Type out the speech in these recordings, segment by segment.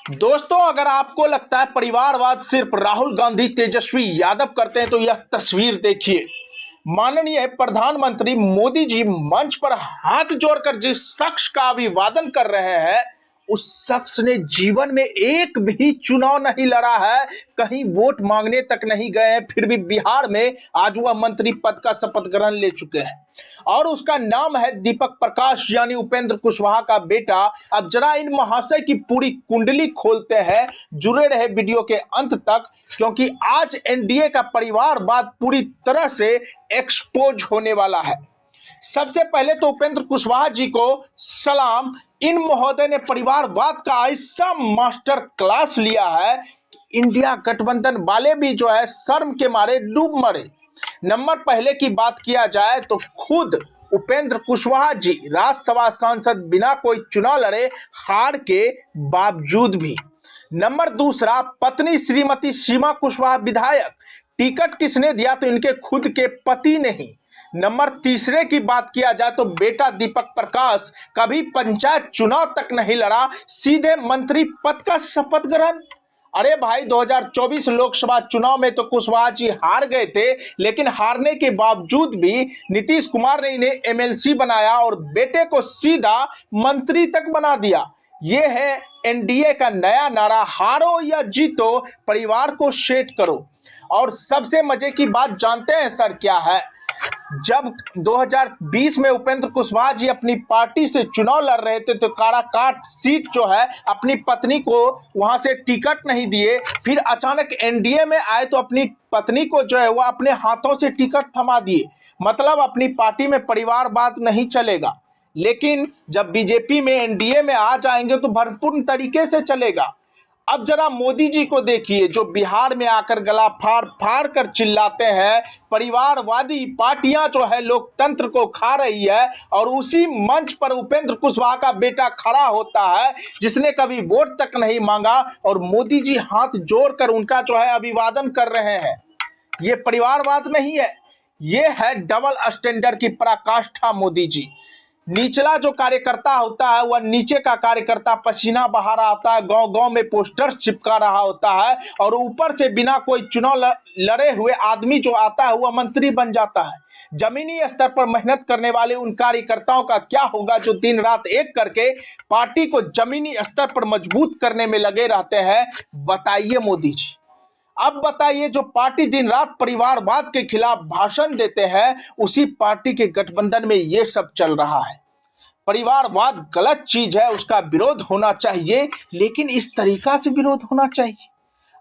दोस्तों, अगर आपको लगता है परिवारवाद सिर्फ राहुल गांधी तेजस्वी यादव करते हैं तो यह तस्वीर देखिए। माननीय प्रधानमंत्री मोदी जी मंच पर हाथ जोड़कर जिस शख्स का अभिवादन कर रहे हैं, उस शख्स ने जीवन में एक भी चुनाव नहीं लड़ा है, कहीं वोट मांगने तक नहीं गए हैं, फिर भी बिहार में आज वह मंत्री पद का शपथ ग्रहण ले चुके हैं और उसका नाम है दीपक प्रकाश यानी उपेंद्र कुशवाहा का बेटा। अब जरा इन महाशय की पूरी कुंडली खोलते हैं, जुड़े रहे वीडियो के अंत तक, क्योंकि आज एनडीए का परिवारवाद पूरी तरह से एक्सपोज होने वाला है। सबसे पहले तो उपेंद्र कुशवाहा जी को सलाम। इन महोदय ने परिवारवाद का ऐसा मास्टर क्लास लिया है कि इंडिया गठबंधन वाले भी जो है शर्म के मारे डूब मरे। नंबर पहले की बात किया जाए तो खुद उपेंद्र कुशवाहा जी राज्यसभा सांसद बिना कोई चुनाव लड़े हार के बावजूद भी। नंबर दूसरा, पत्नी श्रीमती सीमा कुशवाहा विधायक, टिकट किसने दिया तो इनके खुद के पति नहीं। नंबर तीसरे की बात किया जाए तो बेटा दीपक प्रकाश कभी पंचायत चुनाव तक नहीं लड़ा, सीधे मंत्री पद का शपथ ग्रहण। अरे भाई, 2024 लोकसभा चुनाव में तो कुशवाहा जी हार गए थे, लेकिन हारने के बावजूद भी नीतीश कुमार ने इन्हें एमएलसी बनाया और बेटे को सीधा मंत्री तक बना दिया। ये है एनडीए का नया नारा, हारो या जीतो परिवार को सेट करो। और सबसे मजे की बात जानते हैं सर क्या है? जब 2020 में उपेंद्र कुशवाहा जी अपनी पार्टी से चुनाव लड़ रहे थे तो काराकाट सीट जो है अपनी पत्नी को वहां से टिकट नहीं दिए, फिर अचानक एनडीए में आए तो अपनी पत्नी को जो है वो अपने हाथों से टिकट थमा दिए। मतलब अपनी पार्टी में परिवारवाद नहीं चलेगा, लेकिन जब बीजेपी में एनडीए में आ जाएंगे तो भरपूर तरीके से चलेगा। अब जरा मोदी जी को देखिए, जो बिहार में आकर गला फाड़ फाड़ कर चिल्लाते हैं परिवारवादी पार्टियां जो है लोकतंत्र को खा रही है, और उसी मंच पर उपेंद्र कुशवाहा का बेटा खड़ा होता है जिसने कभी वोट तक नहीं मांगा, और मोदी जी हाथ जोड़कर उनका जो है अभिवादन कर रहे हैं। ये परिवारवाद नहीं है, ये है डबल स्टैंडर्ड की पराकाष्ठा। मोदी जी, निचला जो कार्यकर्ता होता है वह नीचे का कार्यकर्ता पसीना बहा रहा होता है, गांव गांव में पोस्टर चिपका रहा होता है, और ऊपर से बिना कोई चुनाव लड़े हुए आदमी जो आता है वह मंत्री बन जाता है। जमीनी स्तर पर मेहनत करने वाले उन कार्यकर्ताओं का क्या होगा जो दिन रात एक करके पार्टी को जमीनी स्तर पर मजबूत करने में लगे रहते हैं? बताइए मोदी जी। अब बताइए, जो पार्टी दिन रात परिवारवाद के खिलाफ भाषण देते हैं, उसी पार्टी के गठबंधन में ये सब चल रहा है। परिवारवाद गलत चीज है, उसका विरोध होना चाहिए, लेकिन इस तरीका से विरोध होना चाहिए।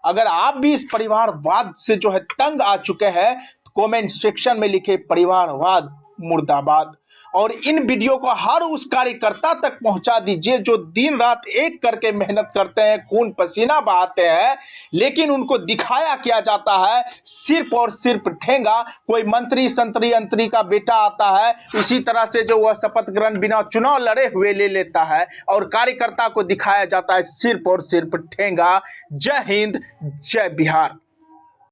अगर आप भी इस परिवारवाद से जो है तंग आ चुके हैं तो कमेंट सेक्शन में लिखे परिवारवाद मुर्दाबाद, और इन वीडियो को हर उस कार्यकर्ता तक पहुंचा दीजिए जो दिन रात एक करके मेहनत करते हैं, खून पसीना बहाते हैं, लेकिन उनको दिखाया क्या जाता है? सिर्फ और सिर्फ ठेंगा। कोई मंत्री संतरी अंतरी का बेटा आता है, उसी तरह से जो वह शपथ ग्रहण बिना चुनाव लड़े हुए ले लेता है, और कार्यकर्ता को दिखाया जाता है सिर्फ और सिर्फ ठेंगा। जय हिंद, जय बिहार।